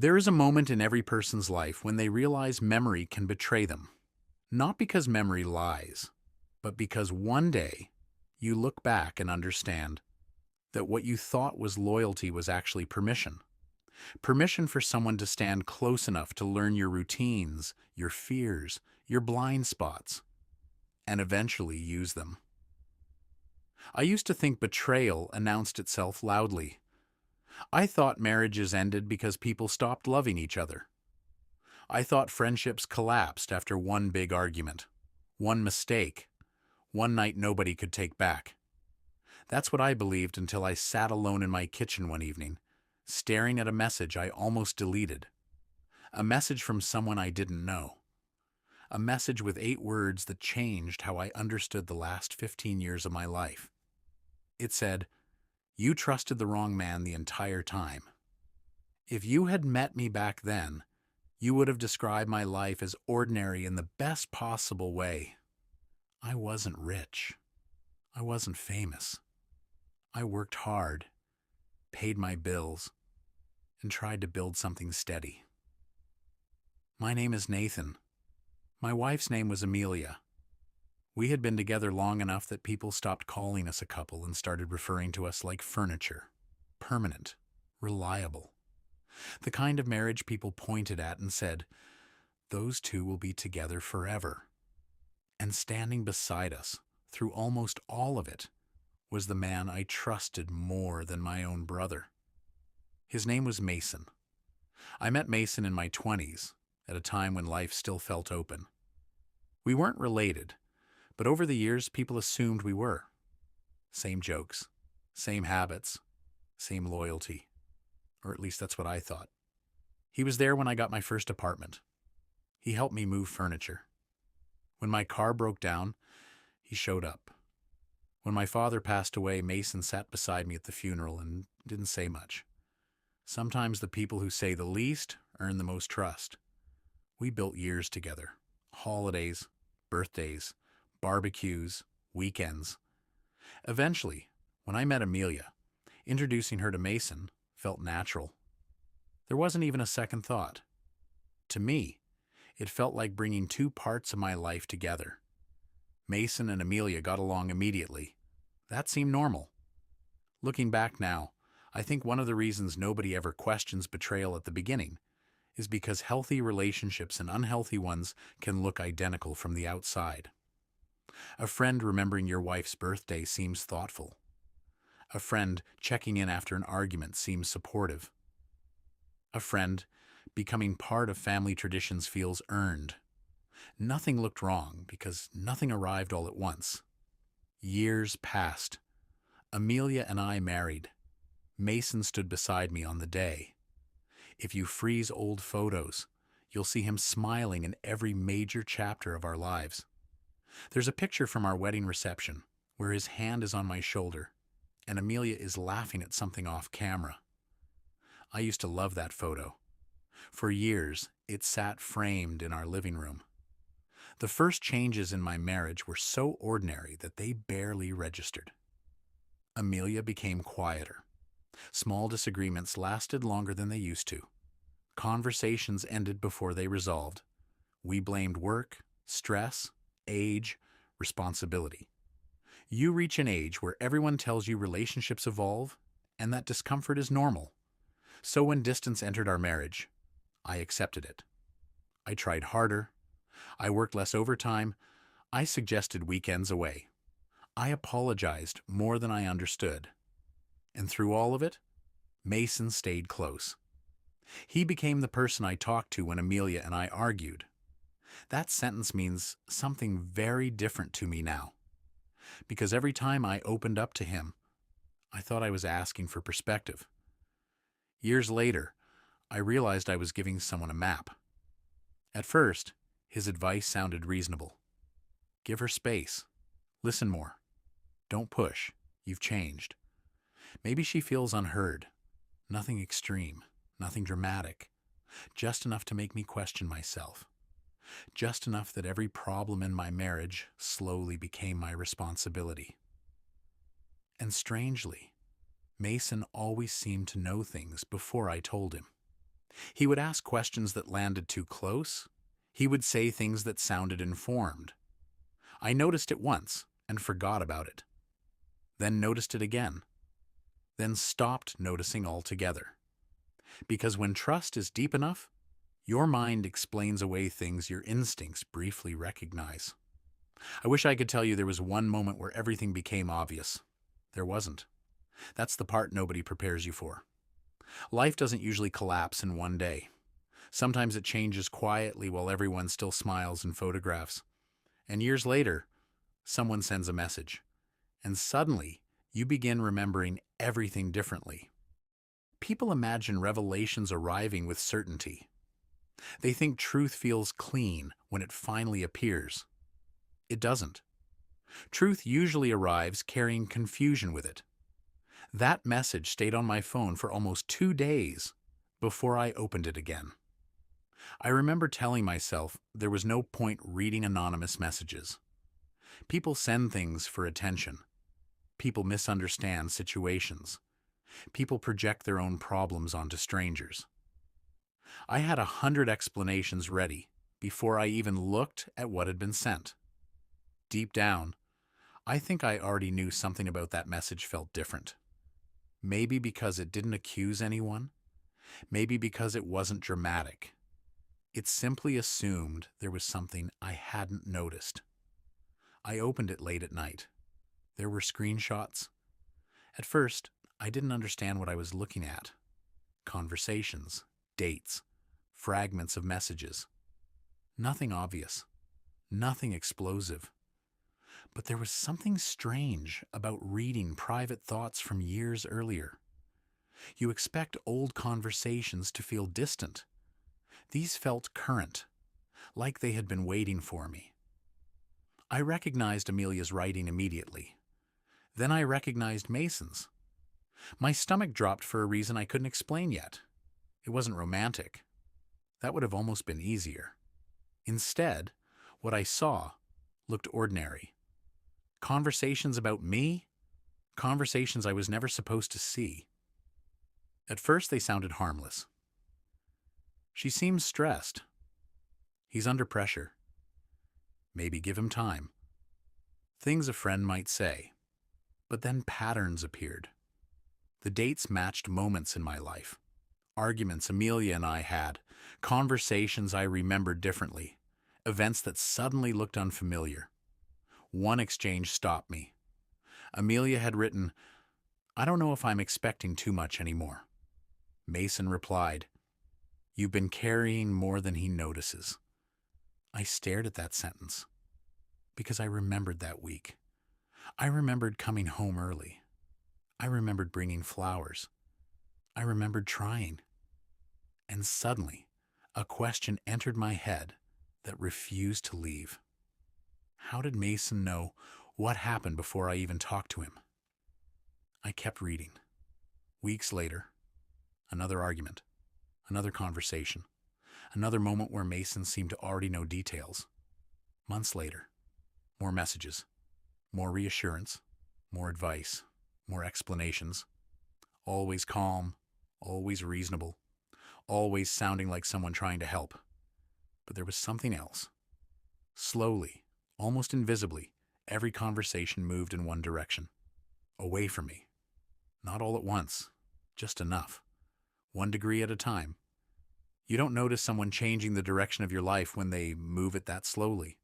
There is a moment in every person's life when they realize memory can betray them. Not because memory lies, but because one day you look back and understand that what you thought was loyalty was actually permission. Permission for someone to stand close enough to learn your routines, your fears, your blind spots, and eventually use them. I used to think betrayal announced itself loudly. I thought marriages ended because people stopped loving each other. I thought friendships collapsed after one big argument, one mistake, one night nobody could take back. That's what I believed until I sat alone in my kitchen one evening, staring at a message I almost deleted. A message from someone I didn't know. A message with 8 words that changed how I understood the last 15 years of my life. It said, "You trusted the wrong man the entire time. If you had met me back then, you would have described my life as ordinary in the best possible way. I wasn't rich. I wasn't famous. I worked hard, paid my bills, and tried to build something steady. My name is Nathan. My wife's name was Amelia. We had been together long enough that people stopped calling us a couple and started referring to us like furniture, permanent, reliable. The kind of marriage people pointed at and said, those two will be together forever. And standing beside us, through almost all of it, was the man I trusted more than my own brother. His name was Mason. I met Mason in my 20s, at a time when life still felt open. We weren't related, but over the years people assumed we were. Same jokes, same habits, same loyalty. Or at least that's what I thought. He was there when I got my first apartment. He helped me move furniture. When my car broke down, he showed up. When my father passed away, Mason sat beside me at the funeral and didn't say much. Sometimes the people who say the least earn the most trust. We built years together. Holidays, birthdays, barbecues, weekends. Eventually, when I met Amelia, introducing her to Mason felt natural. There wasn't even a second thought. To me, it felt like bringing 2 parts of my life together. Mason and Amelia got along immediately. That seemed normal. Looking back now, I think one of the reasons nobody ever questions betrayal at the beginning is because healthy relationships and unhealthy ones can look identical from the outside. A friend remembering your wife's birthday seems thoughtful. A friend checking in after an argument seems supportive. A friend becoming part of family traditions feels earned. Nothing looked wrong because nothing arrived all at once. Years passed. Amelia and I married. Mason stood beside me on the day. If you freeze old photos, you'll see him smiling in every major chapter of our lives. There's a picture from our wedding reception where his hand is on my shoulder and Amelia is laughing at something off camera. I used to love that photo. For years, it sat framed in our living room. The first changes in my marriage were so ordinary that they barely registered. Amelia became quieter. Small disagreements lasted longer than they used to. Conversations ended before they resolved. We blamed work, stress, age, responsibility. You reach an age where everyone tells you relationships evolve and that discomfort is normal. So when distance entered our marriage, I accepted it. I tried harder. I worked less overtime. I suggested weekends away. I apologized more than I understood. And through all of it, Mason stayed close. He became the person I talked to when Amelia and I argued. That sentence means something very different to me now. Because every time I opened up to him, I thought I was asking for perspective. Years later, I realized I was giving someone a map. At first, his advice sounded reasonable. Give her space. Listen more. Don't push. You've changed. Maybe she feels unheard. Nothing extreme. Nothing dramatic. Just enough to make me question myself. Just enough that every problem in my marriage slowly became my responsibility. And strangely, Mason always seemed to know things before I told him. He would ask questions that landed too close. He would say things that sounded informed. I noticed it once and forgot about it, then noticed it again, then stopped noticing altogether. Because when trust is deep enough, your mind explains away things your instincts briefly recognize. I wish I could tell you there was one moment where everything became obvious. There wasn't. That's the part nobody prepares you for. Life doesn't usually collapse in one day. Sometimes it changes quietly while everyone still smiles in photographs. And years later, someone sends a message. And suddenly, you begin remembering everything differently. People imagine revelations arriving with certainty. They think truth feels clean when it finally appears. It doesn't. Truth usually arrives carrying confusion with it. That message stayed on my phone for almost 2 days before I opened it again. I remember telling myself there was no point reading anonymous messages. People send things for attention. People misunderstand situations. People project their own problems onto strangers. I had 100 explanations ready before I even looked at what had been sent. Deep down, I think I already knew something about that message felt different. Maybe because it didn't accuse anyone. Maybe because it wasn't dramatic. It simply assumed there was something I hadn't noticed. I opened it late at night. There were screenshots. At first, I didn't understand what I was looking at. Conversations, dates, fragments of messages. Nothing obvious. Nothing explosive. But there was something strange about reading private thoughts from years earlier. You expect old conversations to feel distant. These felt current, like they had been waiting for me. I recognized Amelia's writing immediately. Then I recognized Mason's. My stomach dropped for a reason I couldn't explain yet. It wasn't romantic. That would have almost been easier. Instead, what I saw looked ordinary. Conversations about me? Conversations I was never supposed to see. At first, they sounded harmless. She seems stressed. He's under pressure. Maybe give him time. Things a friend might say. But then patterns appeared. The dates matched moments in my life. Arguments Amelia and I had. Conversations I remembered differently. Events that suddenly looked unfamiliar. One exchange stopped me. Amelia had written, "I don't know if I'm expecting too much anymore." Mason replied, "You've been carrying more than he notices." I stared at that sentence because I remembered that week. I remembered coming home early. I remembered bringing flowers. I remembered trying. And suddenly, a question entered my head that refused to leave. How did Mason know what happened before I even talked to him? I kept reading. Weeks later, another argument, another conversation, another moment where Mason seemed to already know details. Months later, more messages, more reassurance, more advice, more explanations. Always calm, always reasonable, always sounding like someone trying to help. But there was something else. Slowly, almost invisibly, every conversation moved in one direction. Away from me. Not all at once, just enough. 1 degree at a time. You don't notice someone changing the direction of your life when they move it that slowly.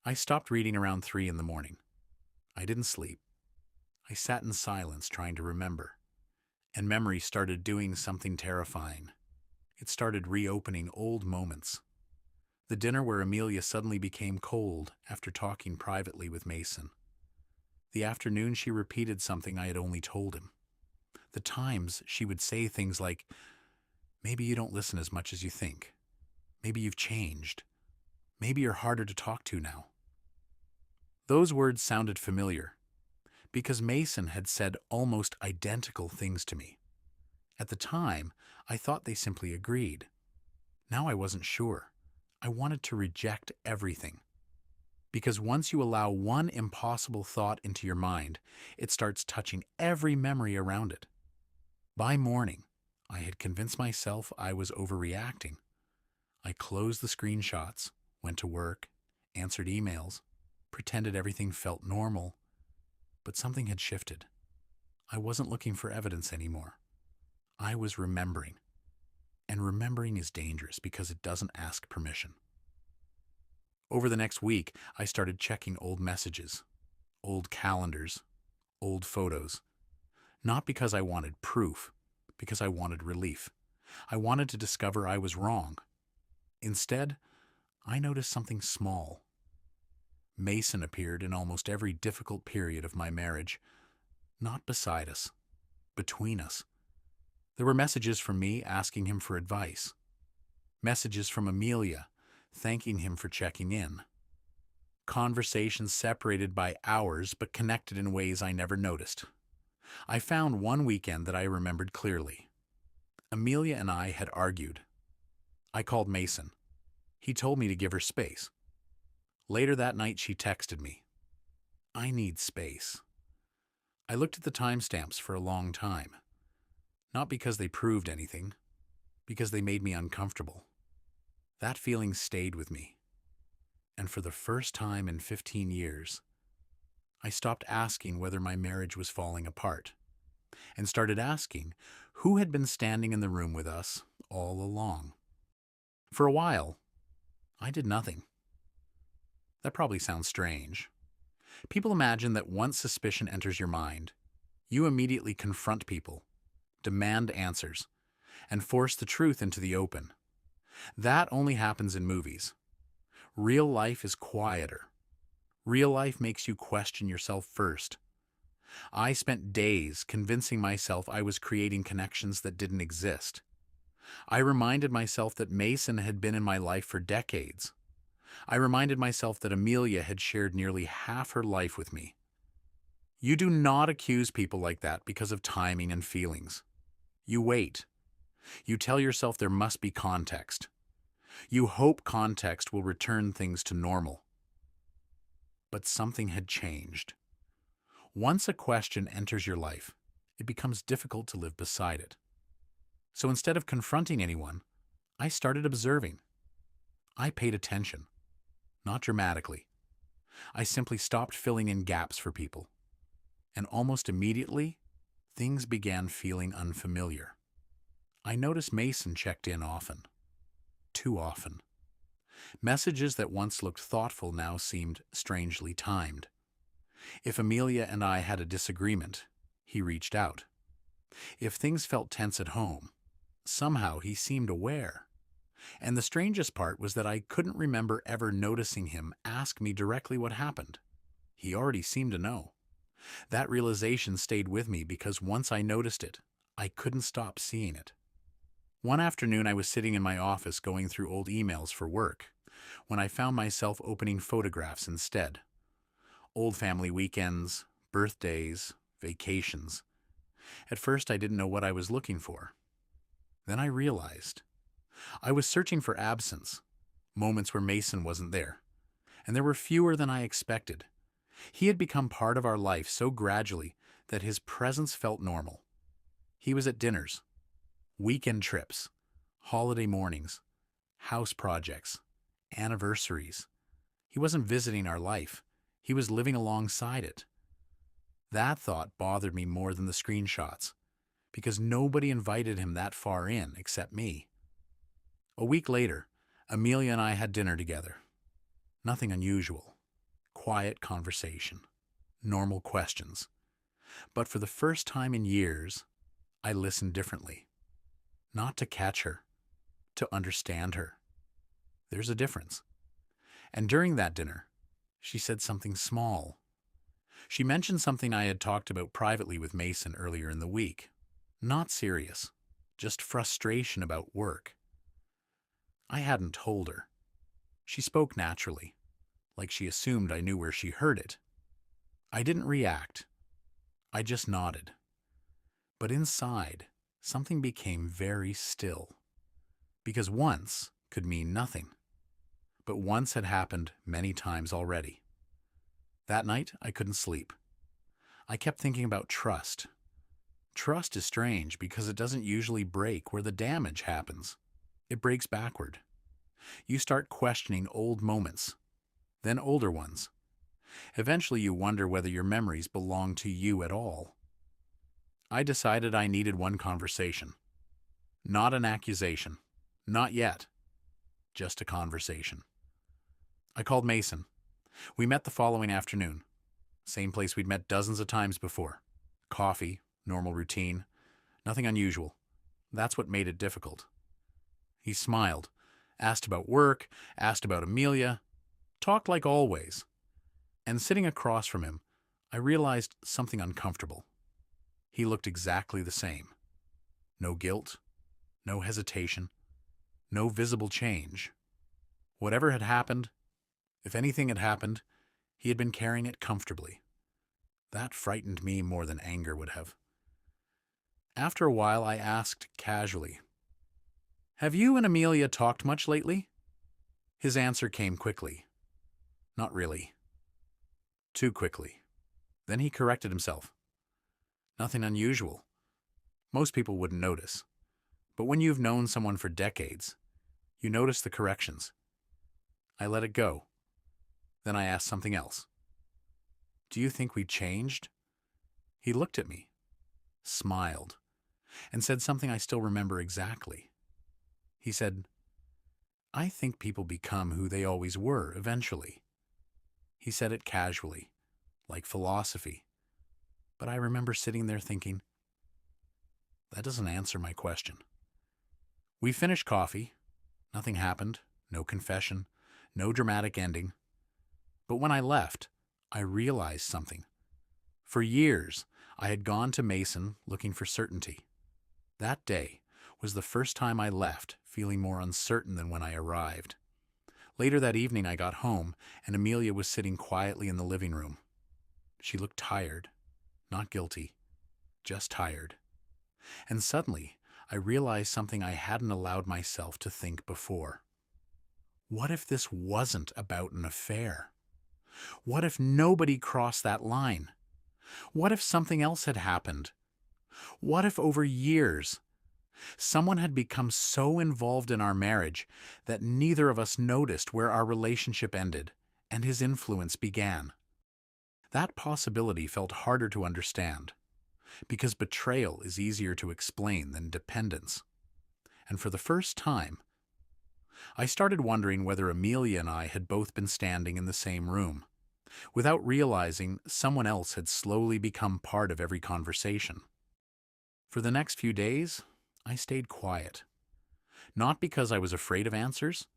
I stopped reading around 3 in the morning. I didn't sleep. I sat in silence trying to remember. And memory started doing something terrifying. It started reopening old moments. The dinner where Amelia suddenly became cold after talking privately with Mason. The afternoon she repeated something I had only told him. The times she would say things like, "Maybe you don't listen as much as you think. Maybe you've changed. Maybe you're harder to talk to now." Those words sounded familiar, because Mason had said almost identical things to me. At the time, I thought they simply agreed. Now I wasn't sure. I wanted to reject everything. Because once you allow one impossible thought into your mind, it starts touching every memory around it. By morning, I had convinced myself I was overreacting. I closed the screenshots, went to work, answered emails, pretended everything felt normal, but something had shifted. I wasn't looking for evidence anymore. I was remembering. And remembering is dangerous because it doesn't ask permission. Over the next week, I started checking old messages, old calendars, old photos. Not because I wanted proof, because I wanted relief. I wanted to discover I was wrong. Instead, I noticed something small. Mason appeared in almost every difficult period of my marriage, not beside us, between us. There were messages from me asking him for advice, messages from Amelia thanking him for checking in, conversations separated by hours but connected in ways I never noticed. I found one weekend that I remembered clearly. Amelia and I had argued. I called Mason. He told me to give her space. Later that night, she texted me, "I need space." I looked at the timestamps for a long time. Not because they proved anything, because they made me uncomfortable. That feeling stayed with me. And for the first time in 15 years, I stopped asking whether my marriage was falling apart and started asking who had been standing in the room with us all along. For a while, I did nothing. That probably sounds strange. People imagine that once suspicion enters your mind, you immediately confront people, demand answers, and force the truth into the open. That only happens in movies. Real life is quieter. Real life makes you question yourself first. I spent days convincing myself I was creating connections that didn't exist. I reminded myself that Mason had been in my life for decades. I reminded myself that Amelia had shared nearly half her life with me. You do not accuse people like that because of timing and feelings. You wait. You tell yourself there must be context. You hope context will return things to normal. But something had changed. Once a question enters your life, it becomes difficult to live beside it. So instead of confronting anyone, I started observing. I paid attention. Not dramatically. I simply stopped filling in gaps for people. And almost immediately, things began feeling unfamiliar. I noticed Mason checked in often. Too often. Messages that once looked thoughtful now seemed strangely timed. If Amelia and I had a disagreement, he reached out. If things felt tense at home, somehow he seemed aware. And the strangest part was that I couldn't remember ever noticing him ask me directly what happened. He already seemed to know. That realization stayed with me because once I noticed it, I couldn't stop seeing it. One afternoon, I was sitting in my office going through old emails for work when I found myself opening photographs instead. Old family weekends, birthdays, vacations. At first, I didn't know what I was looking for. Then I realized. I was searching for absence, moments where Mason wasn't there, and there were fewer than I expected. He had become part of our life so gradually that his presence felt normal. He was at dinners, weekend trips, holiday mornings, house projects, anniversaries. He wasn't visiting our life. He was living alongside it. That thought bothered me more than the screenshots, because nobody invited him that far in except me. A week later, Amelia and I had dinner together. Nothing unusual. Quiet conversation. Normal questions. But for the first time in years, I listened differently. Not to catch her, to understand her. There's a difference. And during that dinner, she said something small. She mentioned something I had talked about privately with Mason earlier in the week. Not serious, just frustration about work. I hadn't told her. She spoke naturally, like she assumed I knew where she heard it. I didn't react. I just nodded. But inside, something became very still. Because once could mean nothing. But once had happened many times already. That night, I couldn't sleep. I kept thinking about trust. Trust is strange because it doesn't usually break where the damage happens. It breaks backward. You start questioning old moments, then older ones. Eventually, you wonder whether your memories belong to you at all. I decided I needed one conversation. Not an accusation. Not yet. Just a conversation. I called Mason. We met the following afternoon. Same place we'd met dozens of times before. Coffee, normal routine, nothing unusual. That's what made it difficult. He smiled, asked about work, asked about Amelia, talked like always. And sitting across from him, I realized something uncomfortable. He looked exactly the same. No guilt, no hesitation, no visible change. Whatever had happened, if anything had happened, he had been carrying it comfortably. That frightened me more than anger would have. After a while, I asked casually, "Have you and Amelia talked much lately?" His answer came quickly. "Not really." Too quickly. Then he corrected himself. "Nothing unusual. Most people wouldn't notice. But when you've known someone for decades, you notice the corrections." I let it go. Then I asked something else. "Do you think we changed?" He looked at me, smiled, and said something I still remember exactly. He said, "I think people become who they always were eventually." He said it casually, like philosophy. But I remember sitting there thinking, that doesn't answer my question. We finished coffee. Nothing happened. No confession. No dramatic ending. But when I left, I realized something. For years, I had gone to Mason looking for certainty. That day was the first time I left feeling more uncertain than when I arrived. Later that evening, I got home, and Amelia was sitting quietly in the living room. She looked tired, not guilty, just tired. And suddenly, I realized something I hadn't allowed myself to think before. What if this wasn't about an affair? What if nobody crossed that line? What if something else had happened? What if over years, someone had become so involved in our marriage that neither of us noticed where our relationship ended and his influence began? That possibility felt harder to understand, because betrayal is easier to explain than dependence. And for the first time, I started wondering whether Amelia and I had both been standing in the same room. Without realizing, someone else had slowly become part of every conversation. For the next few days, I stayed quiet. Not because I was afraid of answers,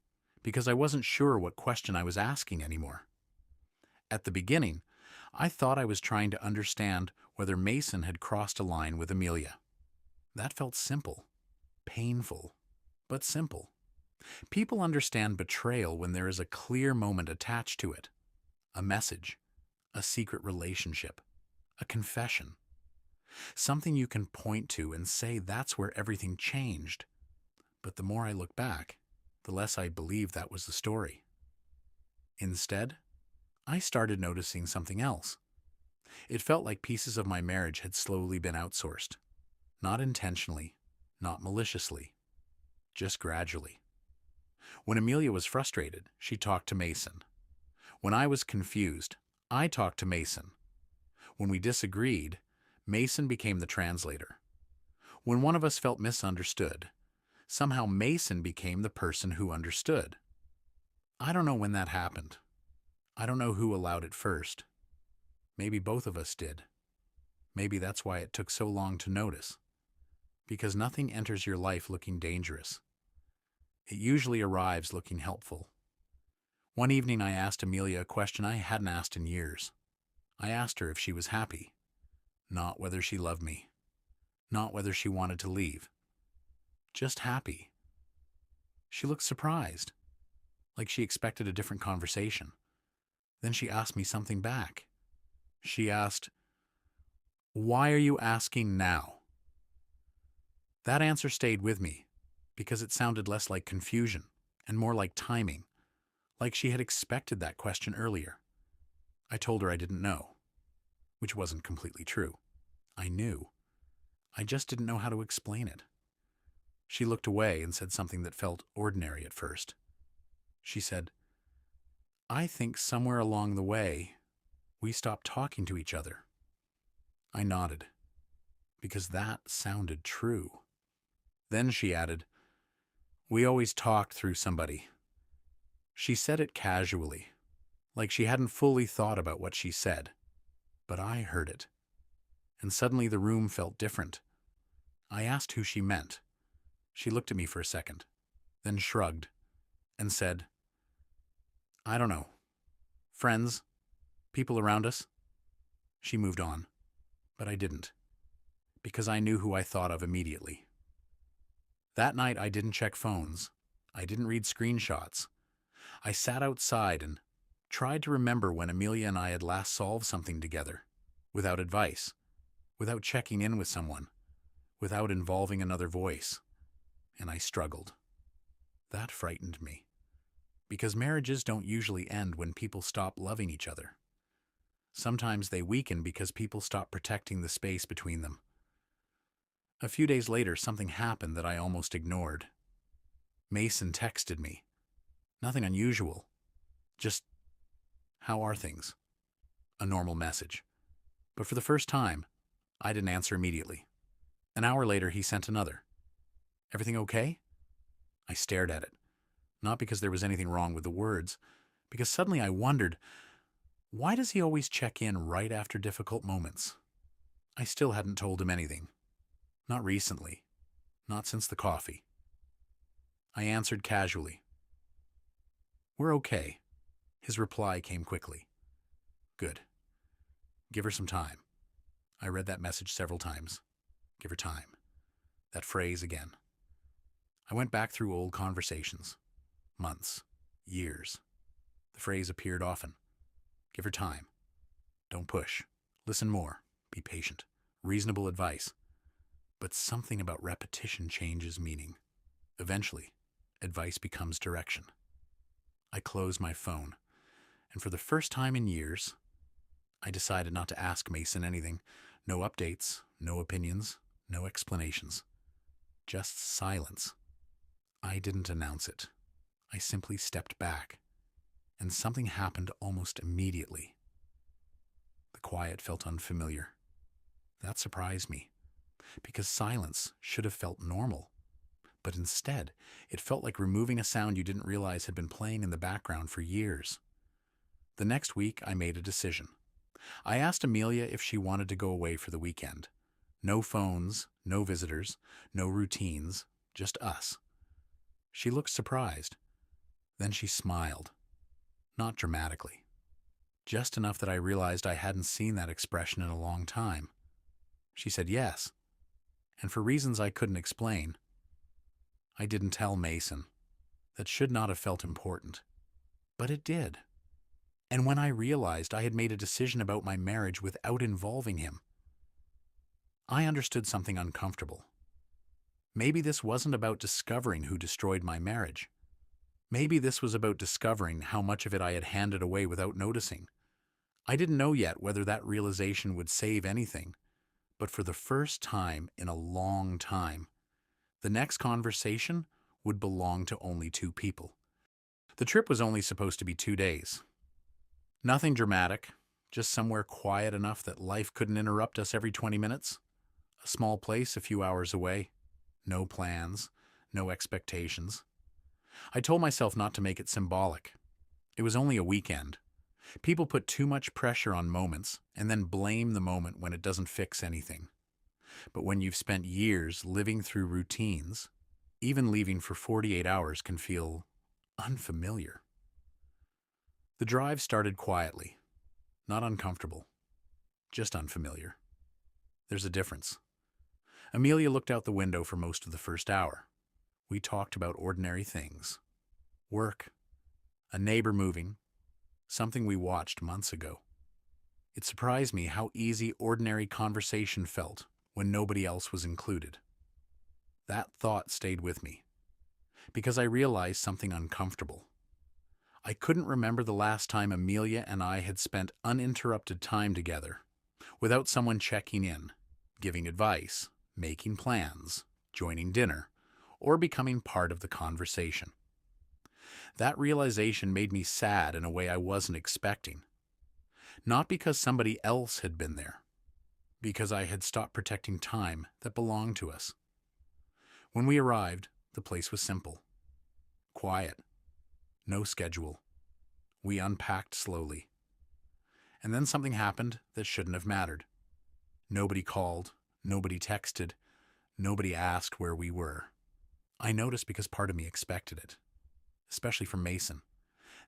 because I wasn't sure what question I was asking anymore. At the beginning, I thought I was trying to understand whether Mason had crossed a line with Amelia. That felt simple, painful, but simple. People understand betrayal when there is a clear moment attached to it. A message, a secret relationship, a confession. Something you can point to and say that's where everything changed. But the more I look back, the less I believe that was the story. Instead, I started noticing something else. It felt like pieces of my marriage had slowly been outsourced. Not intentionally, not maliciously, just gradually. When Amelia was frustrated, she talked to Mason. When I was confused, I talked to Mason. When we disagreed, Mason became the translator. When one of us felt misunderstood, somehow Mason became the person who understood. I don't know when that happened. I don't know who allowed it first. Maybe both of us did. Maybe that's why it took so long to notice. Because nothing enters your life looking dangerous. It usually arrives looking helpful. One evening I asked Amelia a question I hadn't asked in years. I asked her if she was happy. Not whether she loved me. Not whether she wanted to leave. Just happy. She looked surprised, like she expected a different conversation. Then she asked me something back. She asked, "Why are you asking now?" That answer stayed with me because it sounded less like confusion and more like timing, like she had expected that question earlier. I told her I didn't know, which wasn't completely true. I knew. I just didn't know how to explain it. She looked away and said something that felt ordinary at first. She said, "I think somewhere along the way, we stopped talking to each other." I nodded, because that sounded true. Then she added, "We always talked through somebody." She said it casually, like she hadn't fully thought about what she said, but I heard it. And suddenly the room felt different. I asked who she meant. She looked at me for a second, then shrugged and said, "I don't know. Friends? People around us?" She moved on, but I didn't, because I knew who I thought of immediately. That night I didn't check phones. I didn't read screenshots. I sat outside and tried to remember when Amelia and I had last solved something together, without advice, without checking in with someone, without involving another voice. And I struggled. That frightened me, because marriages don't usually end when people stop loving each other. Sometimes they weaken because people stop protecting the space between them. A few days later, something happened that I almost ignored. Mason texted me. Nothing unusual. Just, "How are things?" A normal message. But for the first time, I didn't answer immediately. An hour later, he sent another. "Everything okay?" I stared at it, not because there was anything wrong with the words, because suddenly I wondered, why does he always check in right after difficult moments? I still hadn't told him anything. Not recently. Not since the coffee. I answered casually, "We're okay." His reply came quickly. "Good. Give her some time." I read that message several times. Give her time. That phrase again. I went back through old conversations. Months. Years. The phrase appeared often. Give her time. Don't push. Listen more. Be patient. Reasonable advice. But something about repetition changes meaning. Eventually, advice becomes direction. I closed my phone, and for the first time in years, I decided not to ask Mason anything. No updates, no opinions, no explanations. Just silence. I didn't announce it. I simply stepped back, and something happened almost immediately. The quiet felt unfamiliar. That surprised me, because silence should have felt normal. But instead, it felt like removing a sound you didn't realize had been playing in the background for years. The next week, I made a decision. I asked Amelia if she wanted to go away for the weekend. No phones, no visitors, no routines, just us. She looked surprised. Then she smiled. Not dramatically. Just enough that I realized I hadn't seen that expression in a long time. She said yes. And for reasons I couldn't explain, I didn't tell Mason. That should not have felt important. But it did. And when I realized I had made a decision about my marriage without involving him, I understood something uncomfortable. Maybe this wasn't about discovering who destroyed my marriage. Maybe this was about discovering how much of it I had handed away without noticing. I didn't know yet whether that realization would save anything, but for the first time in a long time, the next conversation would belong to only two people. The trip was only supposed to be 2 days. Nothing dramatic, just somewhere quiet enough that life couldn't interrupt us every 20 minutes. A small place a few hours away. No plans, no expectations. I told myself not to make it symbolic. It was only a weekend. People put too much pressure on moments and then blame the moment when it doesn't fix anything. But when you've spent years living through routines, even leaving for 48 hours can feel unfamiliar. The drive started quietly, not uncomfortable, just unfamiliar. There's a difference. Amelia looked out the window for most of the first hour. We talked about ordinary things. Work, a neighbor moving, something we watched months ago. It surprised me how easy ordinary conversation felt when nobody else was included. That thought stayed with me, because I realized something uncomfortable. I couldn't remember the last time Amelia and I had spent uninterrupted time together, without someone checking in, giving advice, making plans, joining dinner, or becoming part of the conversation. That realization made me sad in a way I wasn't expecting. Not because somebody else had been there, because I had stopped protecting time that belonged to us. When we arrived, the place was simple, quiet, no schedule. We unpacked slowly. And then something happened that shouldn't have mattered. Nobody called, nobody texted, nobody asked where we were. I noticed because part of me expected it, especially from Mason.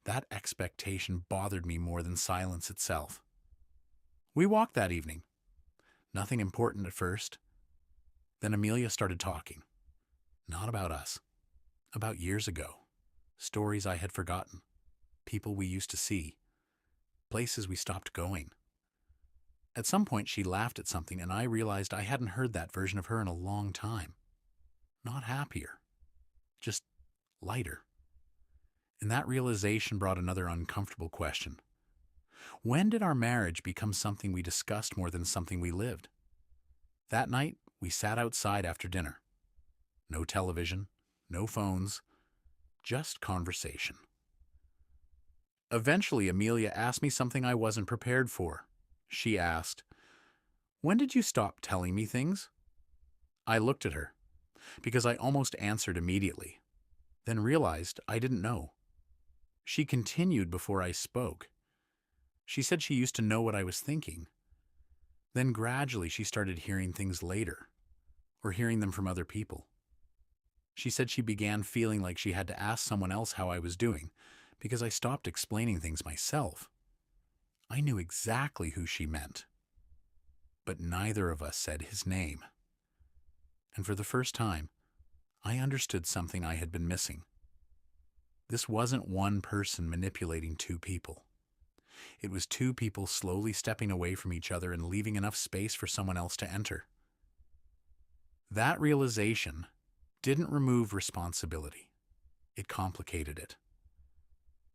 That expectation bothered me more than silence itself. We walked that evening. Nothing important at first. Then Amelia started talking. Not about us. About years ago. Stories I had forgotten. People we used to see. Places we stopped going. At some point she laughed at something and I realized I hadn't heard that version of her in a long time. Not happier. Just lighter. And that realization brought another uncomfortable question. When did our marriage become something we discussed more than something we lived? That night, we sat outside after dinner. No television, no phones, just conversation. Eventually, Amelia asked me something I wasn't prepared for. She asked, "When did you stop telling me things?" I looked at her, because I almost answered immediately, then realized I didn't know. She continued before I spoke. She said she used to know what I was thinking. Then gradually she started hearing things later, or hearing them from other people. She said she began feeling like she had to ask someone else how I was doing, because I stopped explaining things myself. I knew exactly who she meant, but neither of us said his name. And for the first time, I understood something I had been missing. This wasn't one person manipulating two people. It was two people slowly stepping away from each other and leaving enough space for someone else to enter. That realization didn't remove responsibility. It complicated it.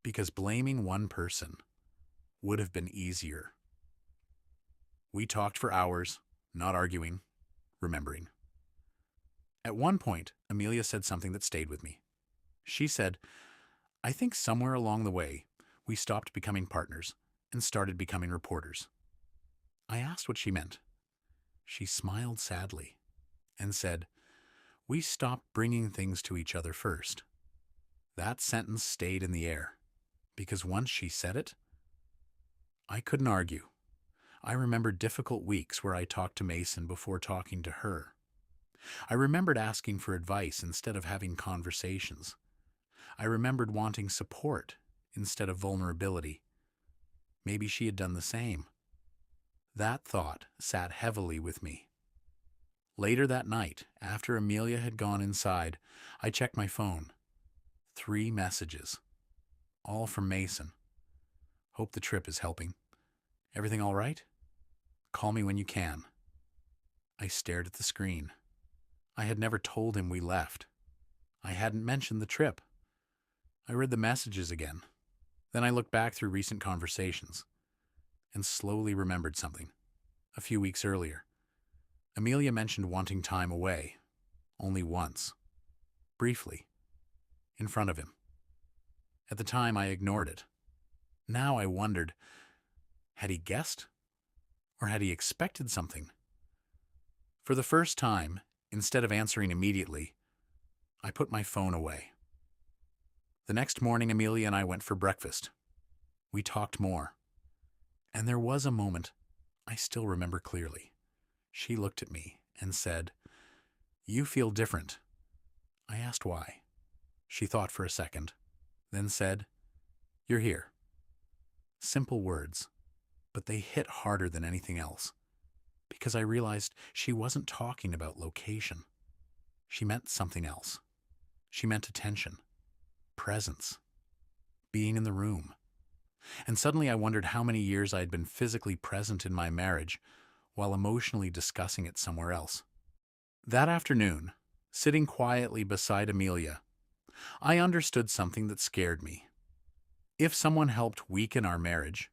Because blaming one person would have been easier. We talked for hours, not arguing, remembering. At one point, Amelia said something that stayed with me. She said, "I think somewhere along the way, we stopped becoming partners and started becoming reporters." I asked what she meant. She smiled sadly and said, "We stopped bringing things to each other first." That sentence stayed in the air, because once she said it, I couldn't argue. I remembered difficult weeks where I talked to Mason before talking to her. I remembered asking for advice instead of having conversations. I remembered wanting support instead of vulnerability. Maybe she had done the same. That thought sat heavily with me. Later that night, after Amelia had gone inside, I checked my phone. 3 messages. All from Mason. "Hope the trip is helping. Everything all right? Call me when you can." I stared at the screen. I had never told him we left. I hadn't mentioned the trip. I read the messages again. Then I looked back through recent conversations and slowly remembered something. A few weeks earlier, Amelia mentioned wanting time away, only once, briefly, in front of him. At the time, I ignored it. Now I wondered, had he guessed? Or had he expected something? For the first time, instead of answering immediately, I put my phone away. The next morning, Amelia and I went for breakfast. We talked more. And there was a moment I still remember clearly. She looked at me and said, "You feel different." I asked why. She thought for a second, then said, "You're here." Simple words, but they hit harder than anything else, because I realized she wasn't talking about location. She meant something else. She meant attention, presence, being in the room. And suddenly I wondered how many years I had been physically present in my marriage while emotionally discussing it somewhere else. That afternoon, sitting quietly beside Amelia, I understood something that scared me. If someone helped weaken our marriage,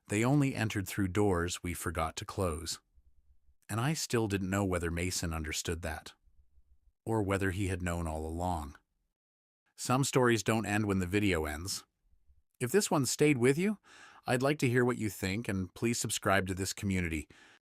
they only entered through doors we forgot to close. And I still didn't know whether Mason understood that, or whether he had known all along. Some stories don't end when the video ends. If this one stayed with you, I'd like to hear what you think, and please subscribe to this community.